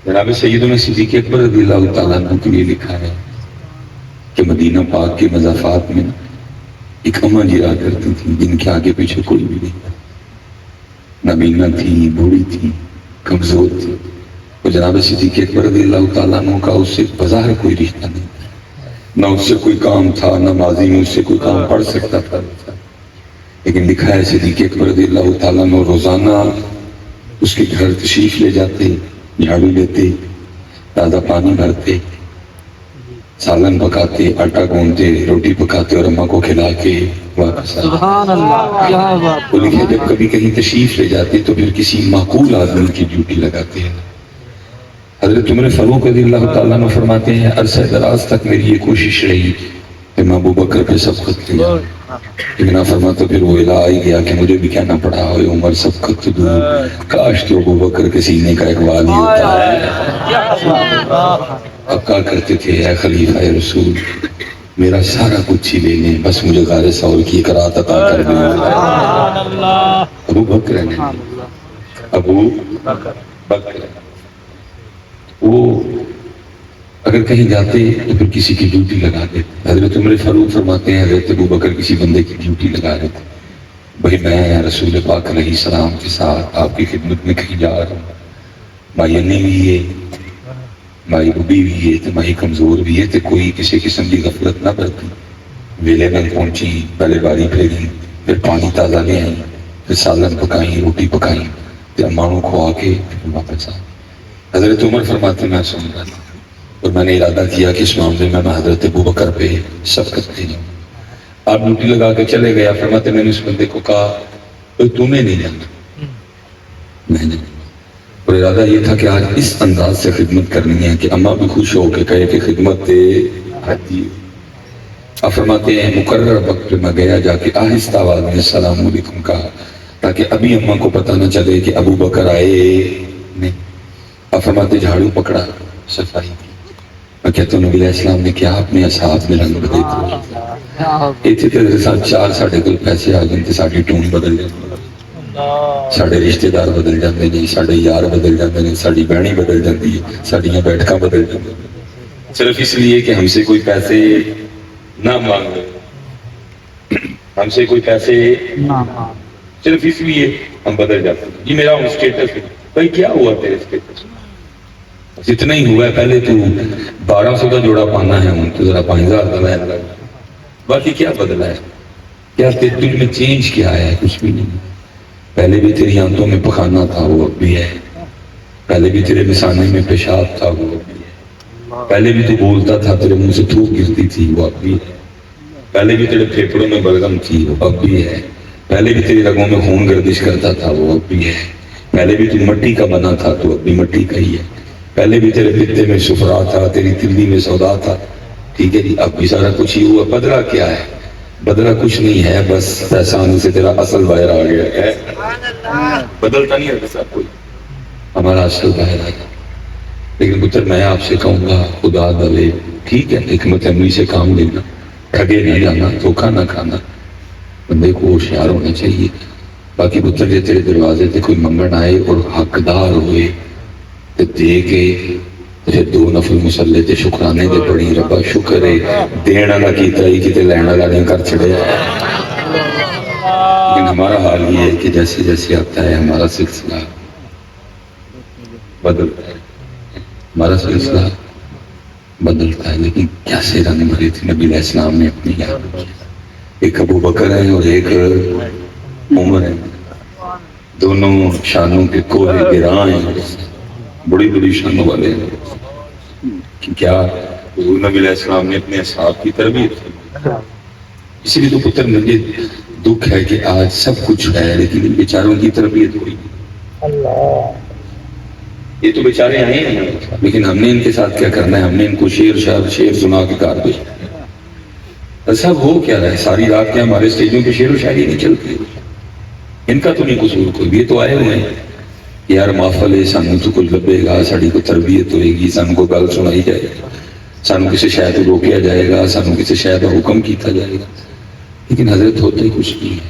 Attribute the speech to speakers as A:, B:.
A: جناب سیدنا صدیق اکبر رضی اللہ تعالیٰ عنہ کے لیے لکھا ہے کہ مدینہ پاک کے مضافات میں ایک اماں جی رہا کرتی تھی جن کے آگے پیچھے کوئی بھی نہیں تھا، نابینا تھی، بوڑھی تھی، کمزور تھی، اور جناب صدیق اکبر رضی اللہ تعالیٰ عنہ کا اس سے بظاہر کوئی رشتہ نہیں تھا، نہ اس سے کوئی کام تھا، نہ ماضی میں اس سے کوئی کام پڑ سکتا تھا، لیکن لکھا ہے صدیق اکبر رضی اللہ تعالیٰ عنہ روزانہ اس کے گھر تشریف لے جاتے، جھاڑو لیتے، تازہ پانی بھرتے، سالن پکاتے، آٹا گوندتے، روٹی پکاتے اور اماں کو کھلا کے واپس آتے۔
B: سبحان اللہ، کیا بات!
A: وہ لکھے جب کبھی کہیں تشریف لے جاتے تو پھر کسی معقول آدمی کی ڈیوٹی لگاتے ہیں۔ حضرت عمر فاروق رضی اللہ تعالیٰ عنہ فرماتے ہیں عرصہ دراز تک میری یہ کوشش رہی کہ میں ابو بکر پہ سبقت لیا، لیکن آپ فرماتے پھر وہ الہ آئی گیا کہ مجھے بھی کہنا پڑا ہوئے عمر سبقت تو دور، کاش تو ابو بکر کے سینے کا ایک والی ہوتا ہے۔ اب کیا کرتے تھے، اے خلیفہ رسول میرا سارا کچھ ہی لے لیں، بس مجھے غار ثور کی ایک رات عطا کر دیں۔ ابو بکر نے ابو بکر وہ اگر کہیں جاتے تو پھر کسی کی ڈیوٹی لگا دیتے۔ حضرت عمر فاروق فرماتے ہیں حضرت ابو بکر کسی بندے کی ڈیوٹی لگا دیتے، بھائی میں رسول پاک علیہ السلام کے ساتھ آپ کی خدمت میں کہیں جا رہا ہوں، مائی انی بھی ہے، مائی بوبی بھی ہے، تو مائی کمزور بھی ہے، تو کوئی کسی قسم کی غفلت نہ برتی۔ ویلے میں پہنچی، پہلے باری پھیری، پھر پانی تازہ لے آئی، پھر سالن پکائی، روٹی پکائی، پھر امانوں کو آ کے واپس آئی۔ حضرت عمر فرماتے میں سن رہا تھا اور میں نے ارادہ کیا کہ اس معاملے میں حضرت ابو بکر پہ سبقت دے جاؤں۔ آپ ڈیوٹی لگا کے چلے گیا، فرماتے میں نے اس بندے کو کہا تمہیں نہیں جانتا، میں نے، اور ارادہ یہ تھا کہ آج اس انداز سے خدمت کرنی ہے کہ اماں بھی خوش ہو کے کہے کہ خدمت دے حدی۔ آپ فرماتے ہیں مقرر وقت پہ میں گیا، جا کے آہستہ آواز میں السلام علیکم کہا تاکہ ابھی اماں کو پتہ نہ چلے کہ ابو بکر آئے نہیں۔ آپ فرماتے جھاڑو پکڑا، صفائی کی۔ میں کہتا ہوں نبی علیہ السلام نے کیا اپنے اصحاب میں رنگ بدلے تھے، اتنے تیرے ساتھ چار ساڑھے کل پیسے آ گئے تھے، ساڑھی ٹون بدل جاتے، ساڑھے رشتہ دار بدل جاتے ہیں، ساڑھے یار بدل جاتے ہیں، ساڑھی بہنی بدل جاتی ہے، ساڑھیاں بیٹھکاں بدل جاتی ہیں، صرف اس لیے کہ ہم سے کوئی پیسے نہ مانگے، ہم سے کوئی پیسے صرف اس لیے ہم بدل جاتے ہیں۔ یہ میرا اسٹیٹس ہے، بھائی کیا ہوا تیرے اسٹیٹس؟ جتنا ہی ہوا ہے، پہلے تو 1200 کا جوڑا پانا ہے، ان تو ذرا 5000 کا لائن لگا، باقی کیا بدلا ہے؟ کیا تیل میں چینج کیا ہے؟ کچھ بھی نہیں۔ پہلے بھی تیری آنتوں میں پخانا تھا، وہ اب بھی ہے، پہلے بھی تیرے مثانے میں پیشاب تھا، وہ اب بھی ہے، پہلے بھی تو بولتا تھا تیرے منہ سے تھوک گرتی تھی، وہ اب بھی ہے، پہلے بھی تیرے پھیپڑوں میں بلغم تھی، وہ اب بھی ہے، پہلے بھی تیری رگوں میں خون گردش کرتا تھا، وہ اب بھی ہے، پہلے بھی تو مٹی کا بنا تھا، تو اب بھی مٹی کا ہی ہے، پہلے بھی تیرے پتے میں سفرا تھا، تیری تلی میں سودا تھا، ٹھیک ہے جی، اب بھی سارا کچھ ہی ہوا۔ بدلا کیا ہے؟ بدلا کچھ نہیں ہے، بس پہچان سے تیرا اصل باہر آ گیا ہے، بدلتا نہیں ہے سب کوئی، ہمارا اصل باہر آ گیا۔ لیکن پتر میں آپ سے کہوں گا خدا دلے، ٹھیک ہے حکمت عملی سے کام لینا، ٹھگے نہیں جانا، دھوکہ نہ کھانا، بندے کو ہوشیار ہونا چاہیے۔ باقی پتر جی تیرے دروازے تے کوئی منگن آئے اور حقدار ہوئے تے دے کے پھر 2 نفل مسلے تے شکرانے دے پڑی، ربا شکر ہے دینا نہ کیتا ہی کتے لینا لانے کر چھڑے۔ لیکن ہمارا حال یہ ہے کہ جیسے جیسے آتا ہے ہمارا سلسلہ بدلتا ہے، ہمارا سلسلہ بدلتا ہے، لیکن کیسے رنگ بھرے تھے نبی علیہ السلام نے اپنی یاد کیا۔ ایک ابو بکر ہے اور ایک عمر ہے، دونوں شانوں کے کوہ گراں ہیں، بڑی بڑی شانوں والے ہیں کہ کیا حضور نبی علیہ السلام نے اپنے اصحاب کی تربیت کی۔ اسی لیے تو پتر مجھے دکھ ہے کہ آج سب کچھ ہے لیکن ان بیچاروں کی تربیت ہوئی، یہ تو بیچارے آئے ہیں لیکن ہم نے ان کے ساتھ کیا کرنا ہے؟ ہم نے ان کو شعر سنا کے کار دیا۔ سب ہو کیا رہا ہے؟ ساری رات کیا ہمارے اسٹیجوں پہ شعر و شاعری نہیں چلتی؟ ان کا تو نہیں قصور کوئی، یہ تو آئے ہوئے ہیں یار محفل ہے، سانو تو کوئی لبے گا، ساڑی کو تربیت ہوئے گی، سانو کو گل سنائی جائے گی، سانو کسی شاید روکیا جائے گا، سانو کسی شاید حکم کیتا جائے گا، لیکن حضرت ہوتا ہی کچھ نہیں ہے۔